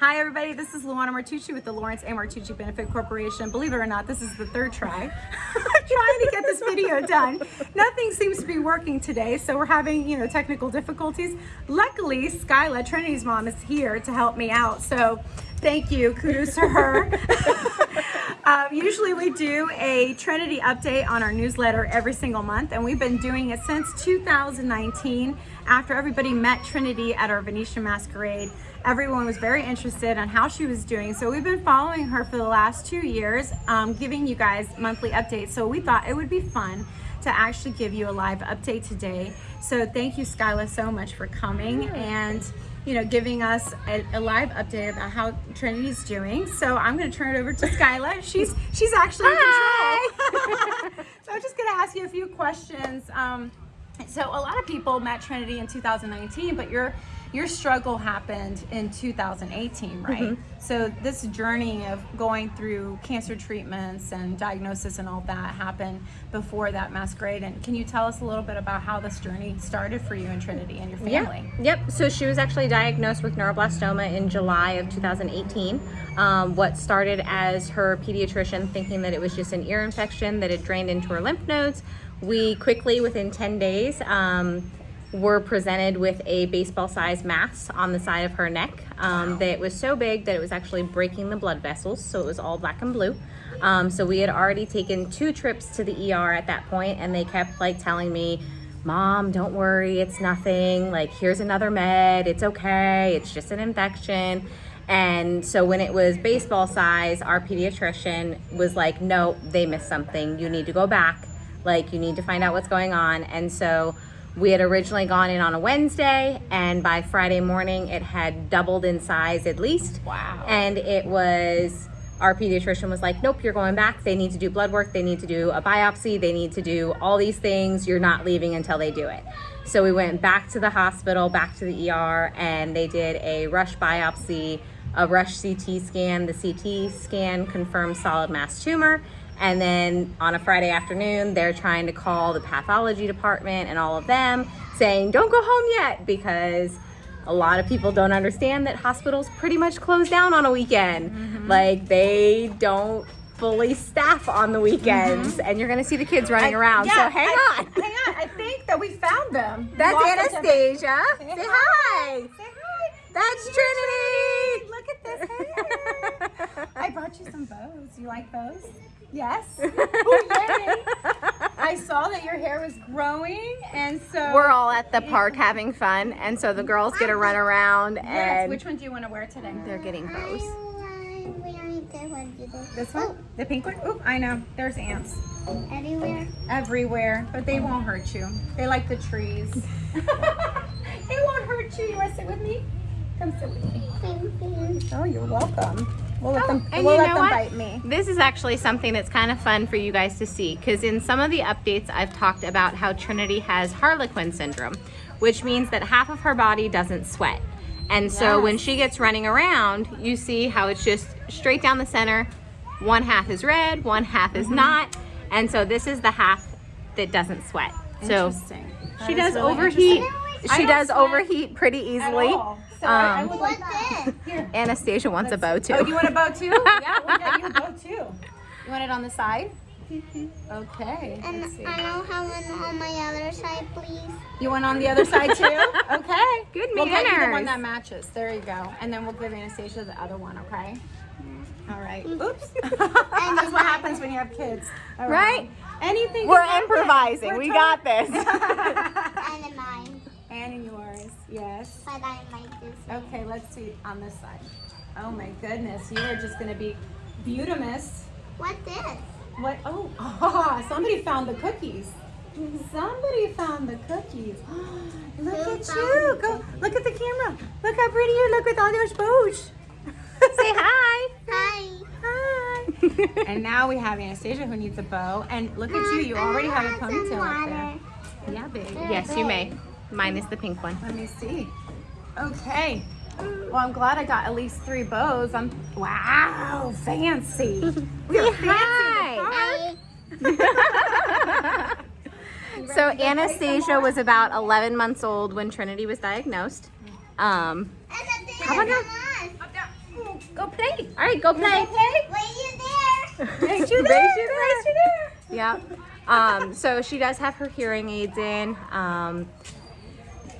Hi everybody, this is Luana Martucci with the L.A.M.B Martucci Benefit Corporation. Believe it or not, this is the third try. I'm trying to get this video done. Nothing seems to be working today, so we're having, technical difficulties. Luckily, Skyla, Trinity's mom, is here to help me out, so thank you, kudos to her. Usually we do a Trinity update on our newsletter every single month, and we've been doing it since 2019 after everybody met Trinity at our Venetian Masquerade. Everyone was very interested on how she was doing, so we've been following her for the last 2 years, giving you guys monthly updates. So we thought it would be fun to actually give you a live update today. So thank you, Skyla, so much for coming and giving us a live update about how Trinity's doing. So I'm going to turn it over to Skyla. She's actually in control. So I'm just going to ask you a few questions. So a lot of people met Trinity in 2019, but your struggle happened in 2018, right? Mm-hmm. So this journey of going through cancer treatments and diagnosis and all that happened before that masquerade. And can you tell us a little bit about how this journey started for you and Trinity and your family? Yep. So she was actually diagnosed with neuroblastoma in July of 2018. What started as her pediatrician thinking that it was just an ear infection that had drained into her lymph nodes. We quickly, within 10 days, were presented with a baseball-sized mass on the side of her neck that was so big that it was actually breaking the blood vessels, so it was all black and blue. So we had already taken 2 trips to the ER at that point, and they kept telling me, "Mom, don't worry, it's nothing, here's another med, it's okay, it's just an infection." And so when it was baseball size, our pediatrician was like, "No, they missed something, you need to go back, you need to find out what's going on." And so we had originally gone in on a Wednesday, and by Friday morning it had doubled in size at least. Wow. And it was, our pediatrician was like, "Nope, you're going back. They need to do blood work. They need to do a biopsy. They need to do all these things. You're not leaving until they do it." So we went back to the hospital, back to the ER, and they did a rush biopsy, a rush CT scan. The CT scan confirmed solid mass tumor. And then on a Friday afternoon, they're trying to call the pathology department and all of them saying, "Don't go home yet," because a lot of people don't understand that hospitals pretty much close down on a weekend. Mm-hmm. They don't fully staff on the weekends. Mm-hmm. And you're going to see the kids running around. So hang on. Hang on. I think that we found them. That's Anastasia. Say hi. Say hi. That's Trinity. Look at this hair. I brought you some bows. You like bows? Yes. Ooh, yay. I saw that your hair was growing, and so we're all at the park having fun, and so the girls get to run around. Yes. And which one do you want to wear today? They're getting bows. This one? The pink one? Oh, I know. There's ants. Everywhere, but they won't hurt you. They like the trees. They won't hurt you. You want to sit with me? Come sit with me. Oh, you're welcome. We'll let them bite me. This is actually something that's kind of fun for you guys to see, because in some of the updates I've talked about how Trinity has Harlequin syndrome, which means that half of her body doesn't sweat. And so when she gets running around, you see how it's just straight down the center. One half is red, one half is not. And so this is the half that doesn't sweat. So she does overheat. She does overheat pretty easily. So I would like that. Here. Anastasia wants a bow too. Oh, you want a bow too? Yeah, we'll get you a bow too. You want it on the side? Okay. And I don't have one on my other side, please. You want on the other side too? Okay. Good manners. We'll get you the one that matches. There you go. And then we'll give Anastasia the other one, okay? All right. Oops. That's what happens when you have kids. All right? Anything. We're improvising. We got this. And mine. And in yours, yes. But I like this. Okay, let's see on this side. Oh my goodness, you are just gonna be beautimous. What's this? What? Oh, somebody found the cookies. Somebody found the cookies. Look at you. Go look at the camera. Look how pretty you look with all those bows. Say hi. Hi. Hi. And now we have Anastasia who needs a bow. And look at you. You already have a ponytail up there. Yeah, babe. Yes, you may. Mine is the pink one. Let me see. Okay. Well, I'm glad I got at least 3 bows. Wow, fancy. We're fancy. So Anastasia was about 11 months old when Trinity was diagnosed. How about now? Go play. All right, go play. Go play. Wait, you there? Raise you there. Raise you there. Raise you there. Yeah. So she does have her hearing aids in. And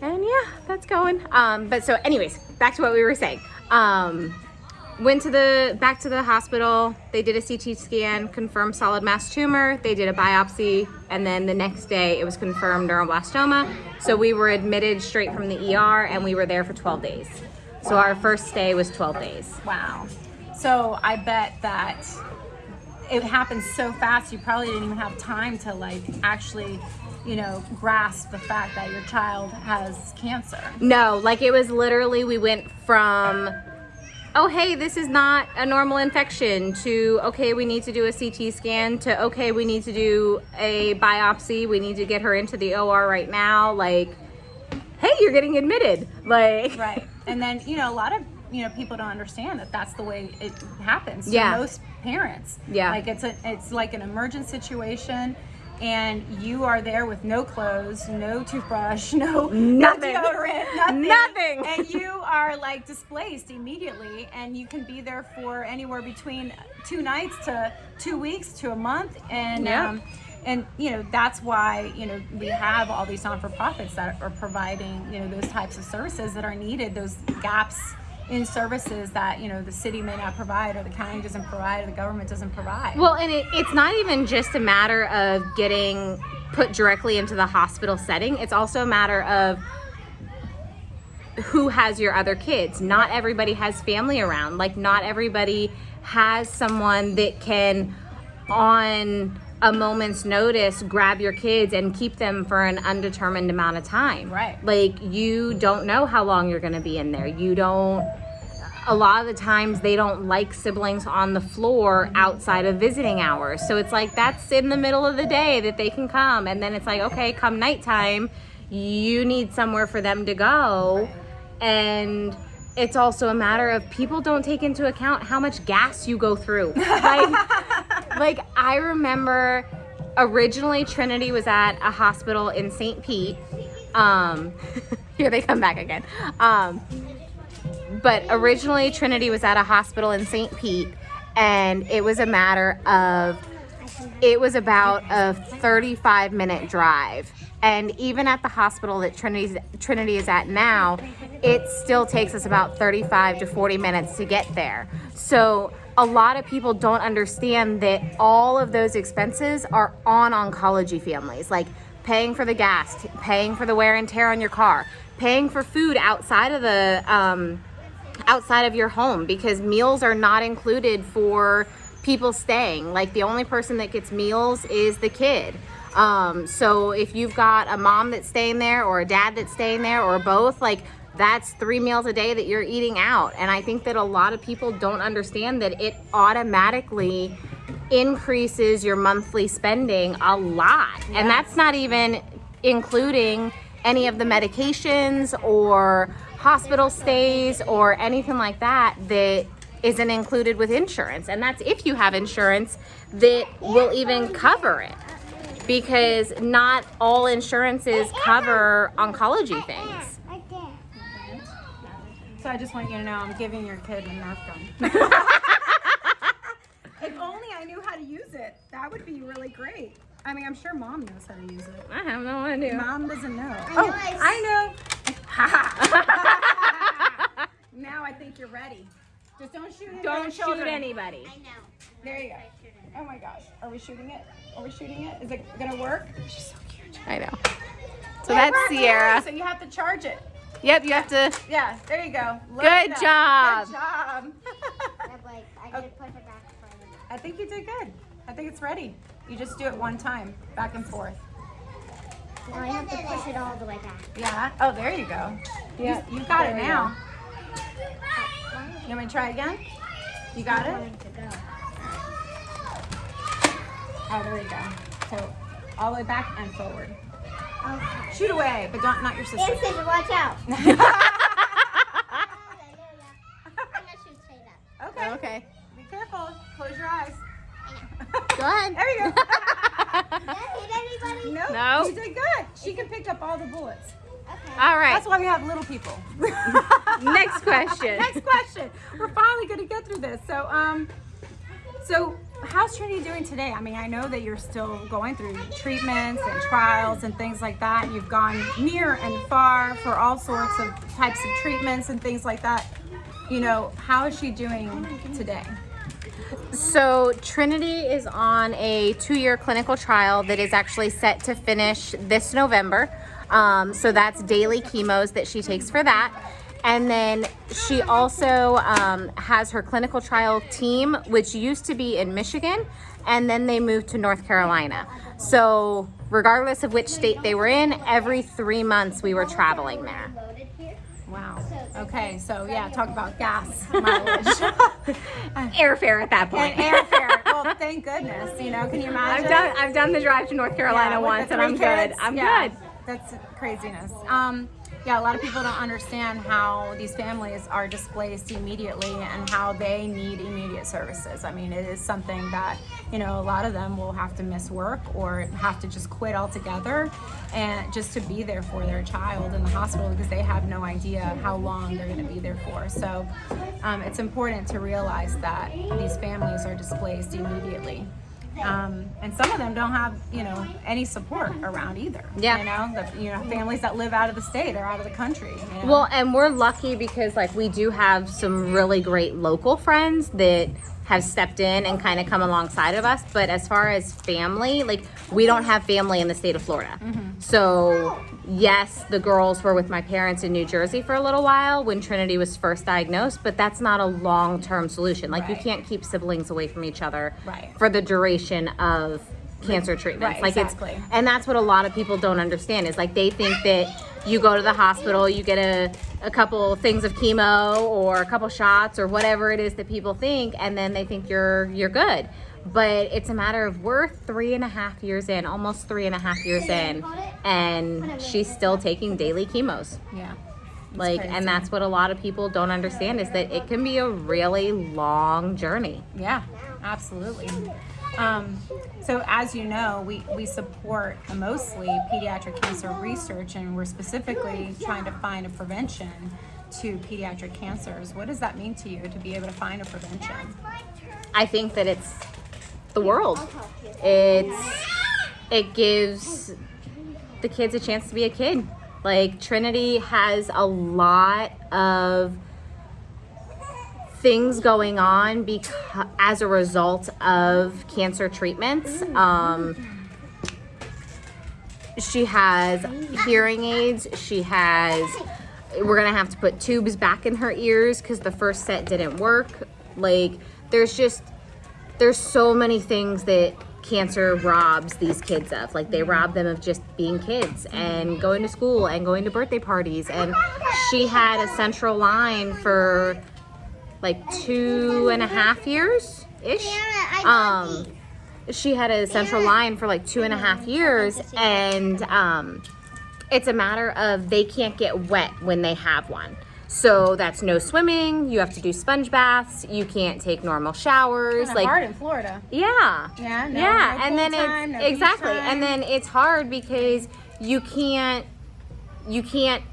yeah, that's going. But so anyways, back to what we were saying. Went back to the hospital. They did a CT scan, confirmed solid mass tumor. They did a biopsy, and then the next day it was confirmed neuroblastoma. So we were admitted straight from the ER, and we were there for 12 days. So our first stay was 12 days. Wow. So I bet that it happened so fast you probably didn't even have time to like actually, you know, grasp the fact that your child has cancer. No, like it was literally, we went from, oh, hey, this is not a normal infection, to, okay, we need to do a CT scan, to, okay, we need to do a biopsy. We need to get her into the OR right now. Like, hey, you're getting admitted. Like, Right. And then, you know, a lot of, you know, people don't understand that that's the way it happens to Yeah. most parents. Yeah. Like it's like an emergent situation, and you are there with no clothes, no toothbrush, no Nothing. deodorant, nothing. Nothing. And you are like displaced immediately, and you can be there for anywhere between 2 nights to 2 weeks to a month. And Yeah. and you know, that's why, you know, we have all these non-for-profits that are providing, you know, those types of services that are needed, those gaps in services that, you know, the city may not provide, or the county doesn't provide, or the government doesn't provide. well, and it's not even just a matter of getting put directly into the hospital setting. It's also a matter of who has your other kids. Not everybody has family around. Like, not everybody has someone that can, on a moment's notice, grab your kids and keep them for an undetermined amount of time. Right. Like, you don't know how long you're going to be in there. You don't, a lot of the times they don't like siblings on the floor outside of visiting hours. So it's like, that's in the middle of the day that they can come. And then it's like, okay, come nighttime, you need somewhere for them to go. And it's also a matter of, people don't take into account how much gas you go through. Like I remember originally Trinity was at a hospital in St. Pete. Here they come back again. But originally Trinity was at a hospital in St. Pete, and it was a matter of, it was about a 35-minute drive. And even at the hospital that Trinity is at now, it still takes us about 35 to 40 minutes to get there. So a lot of people don't understand that all of those expenses are on oncology families, like paying for the gas, paying for the wear and tear on your car, paying for food outside of the outside of your home, because meals are not included for people staying. Like, the only person that gets meals is the kid. So if you've got a mom that's staying there, or a dad that's staying there, or both, like, that's 3 meals a day that you're eating out. And I think that a lot of people don't understand that it automatically increases your monthly spending a lot. Yes. And that's not even including any of the medications or hospital stays or anything like that that isn't included with insurance. And that's if you have insurance that will even cover it, because not all insurances cover oncology things. So I just want you to know, I'm giving your kid a Nerf gun. If only I knew how to use it. That would be really great. I mean, I'm sure Mom knows how to use it. I have no idea. Mom doesn't know. know, I know. Now I think you're ready. Just don't shoot any Don't shoot children. anybody. I know. There you go. Oh my gosh. Are we shooting it? Are we shooting it? Is it gonna work? She's so cute. I know. So that's Sierra. So you have to charge it. Yep, you have to. Yeah, there you go. Load Good it up. job. Good job. I'm like, I did push it back for you. I think you did good. I think it's ready. You just do it one time, back and forth. No, I have to push it all the way back. Yeah. Oh, there you go. Yeah. You got it There you now. You want me to try again? You got it? To go. Oh, there you go. So all the way back and forward. Okay. Shoot away, but not your sister. Instant, watch out. Okay. I'm gonna shoot straight up. Okay. Be careful. Close your eyes. Go ahead. There you go. Did that hit anybody? No. No. You did good. She can pick up all the bullets. Okay. All right. That's why we have little people. Next question. Next question. We're finally going to get through this. So how's Trinity doing today? I mean, I know that you're still going through treatments and trials and things like that. You've gone near and far for all sorts of types of treatments and things like that. You know, how is she doing today? So Trinity is on a 2-year clinical trial that is actually set to finish this November. So that's daily chemos that she takes for that. And then she also has her clinical trial team, which used to be in Michigan, and then they moved to North Carolina. So regardless of which state they were in, every 3 months we were traveling there. Wow. Okay, so yeah, talk about gas mileage. Airfare at that point. And airfare. Well, thank goodness. You know, can you imagine? I've done the drive to North Carolina with once, the and I'm 3 kids. good. I'm Yeah, good. That's craziness. Yeah, a lot of people don't understand how these families are displaced immediately and how they need immediate services. I mean, it is something that, you know, a lot of them will have to miss work or have to just quit altogether and just to be there for their child in the hospital because they have no idea how long they're going to be there for. So it's important to realize that these families are displaced immediately. And some of them don't have, you know, any support around either. Yeah. You know, families that live out of the state or out of the country. You know? Well, and we're lucky because like we do have some really great local friends that have stepped in and kind of come alongside of us. But as far as family, like we don't have family in the state of Florida. Mm-hmm. So yes, the girls were with my parents in New Jersey for a little while when Trinity was first diagnosed, but that's not a long-term solution. Like you can't keep siblings away from each other for the duration of cancer treatments. Right, like exactly. and that's what a lot of people don't understand is like they think that you go to the hospital, you get a couple things of chemo or a couple shots or whatever it is that people think, and then they think you're good. But it's a matter of we're 3.5 years in, almost 3.5 years in, and she's still taking daily chemos. Yeah. Like, crazy. and that's what a lot of people don't understand is that it can be a really long journey. Yeah, absolutely. So as you know, we support mostly pediatric cancer research, and we're specifically trying to find a prevention to pediatric cancers. What does that mean to you to be able to find a prevention? I think that it's the world. It gives the kids a chance to be a kid. Like Trinity has a lot of things going on as a result of cancer treatments. She has hearing aids. We're gonna have to put tubes back in her ears because the first set didn't work. Like there's so many things that cancer robs these kids of. Like they rob them of just being kids and going to school and going to birthday parties. And she had a central line for like 2.5 years ish. She had a central line for like 2.5 years, and it's a matter of they can't get wet when they have one. So that's no swimming. You have to do sponge baths. You can't take normal showers. Kind of hard in Florida. Yeah. Yeah. No, Yeah, no and pool then time, it's no beach exactly, time. and then it's hard because you can't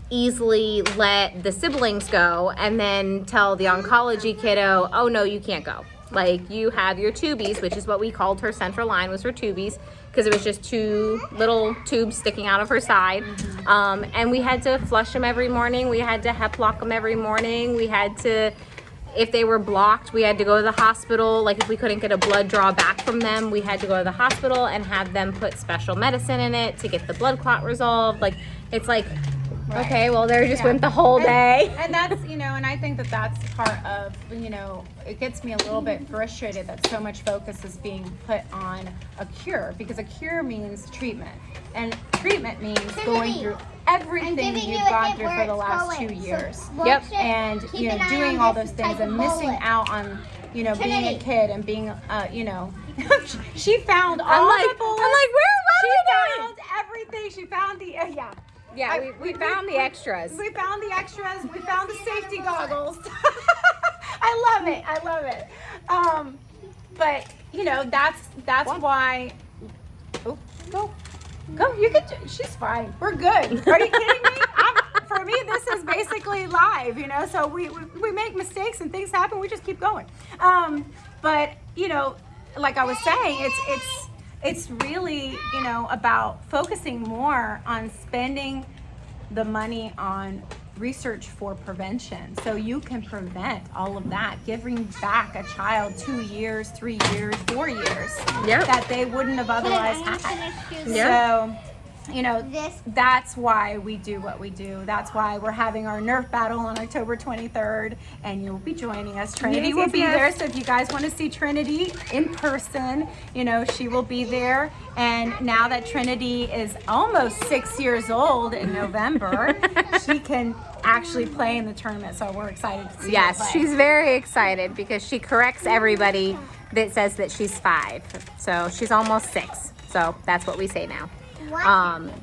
easily let the siblings go and then tell the oncology kiddo, oh no, you can't go. Like you have your tubies, which is what we called her central line, was her tubies, because it was just 2 little tubes sticking out of her side. And we had to flush them every morning. We had to Hep-lock them every morning. We had to, if they were blocked, we had to go to the hospital. Like if we couldn't get a blood draw back from them, we had to go to the hospital and have them put special medicine in it to get the blood clot resolved. Like it's like, okay, well there just went the whole day. And that's, you know, and I think that that's part of, you know, it gets me a little bit frustrated that so much focus is being put on a cure, because a cure means treatment. And treatment means going through everything you've gone through for the last 2 years. Yep. And, you know, doing all those things and missing out on, you know, being a kid and being, you know, she found all the bullets. I'm like, where am She I found everything. She found the, Yeah, we found the extras. We found the extras. We found the safety goggles. I love it. I love it. But you know, that's why. Oh, go. You can. She's fine. We're good. Are you kidding me? is basically live, you know, so we make mistakes and things happen, we just keep going. But, you know, like I was saying, it's really, you know, about focusing more on spending the money on research for prevention, so you can prevent all of that, giving back a child 2 years, 3 years, 4 years that they wouldn't have otherwise had. So, you know, that's why we do what we do. That's why we're having our Nerf battle on October 23rd, and you'll be joining us. Trinity will be there, so if you guys want to see Trinity in person, you know, she will be there. And now that Trinity is almost 6 years old in November, she can actually play in the tournament, so we're excited to see her play. She's very excited because she corrects everybody that says that she's 5. So she's almost 6. So that's what we say now.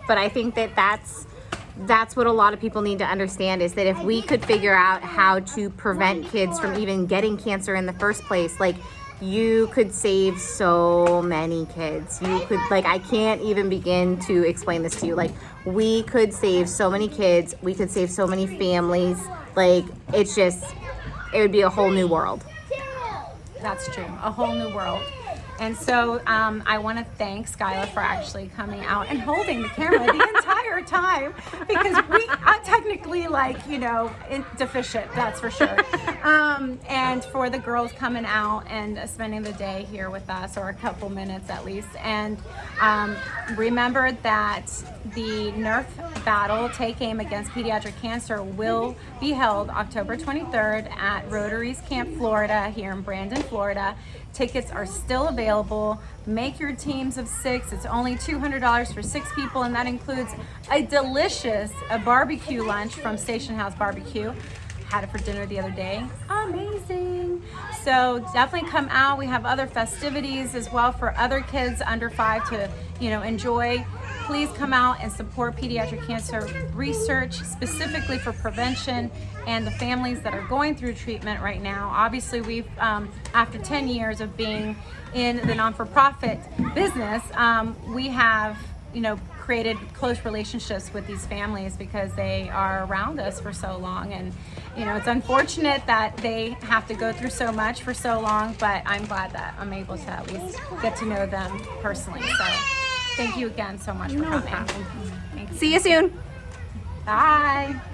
But I think that that's what a lot of people need to understand, is that if we could figure out how to prevent kids from even getting cancer in the first place, like, you could save so many kids. You could, like, I can't even begin to explain this to you. Like, we could save so many kids. We could save so many families. Like, it's just, it would be a whole new world. That's true, a whole new world. And so I want to thank Skyla for actually coming out and holding the camera the entire time, because I'm technically, like, you know, deficient, that's for sure. And for the girls coming out and spending the day here with us, or a couple minutes at least. And remember that the Nerf battle, Take Aim Against Pediatric Cancer, will be held October 23rd at Rotary's Camp Florida here in Brandon, Florida. Tickets are still available. Make your teams of 6. It's only $200 for 6 people, and that includes a delicious barbecue lunch from Station House Barbecue. Had it for dinner the other day. Amazing. So definitely come out. We have other festivities as well for other kids under 5 to, you know, enjoy. Please come out and support pediatric cancer research, specifically for prevention and the families that are going through treatment right now. Obviously, we've, after 10 years of being in the non-for-profit business, we have, you know, created close relationships with these families because they are around us for so long. And, you know, it's unfortunate that they have to go through so much for so long, but I'm glad that I'm able to at least get to know them personally. So thank you again so much for coming. See you soon. Bye.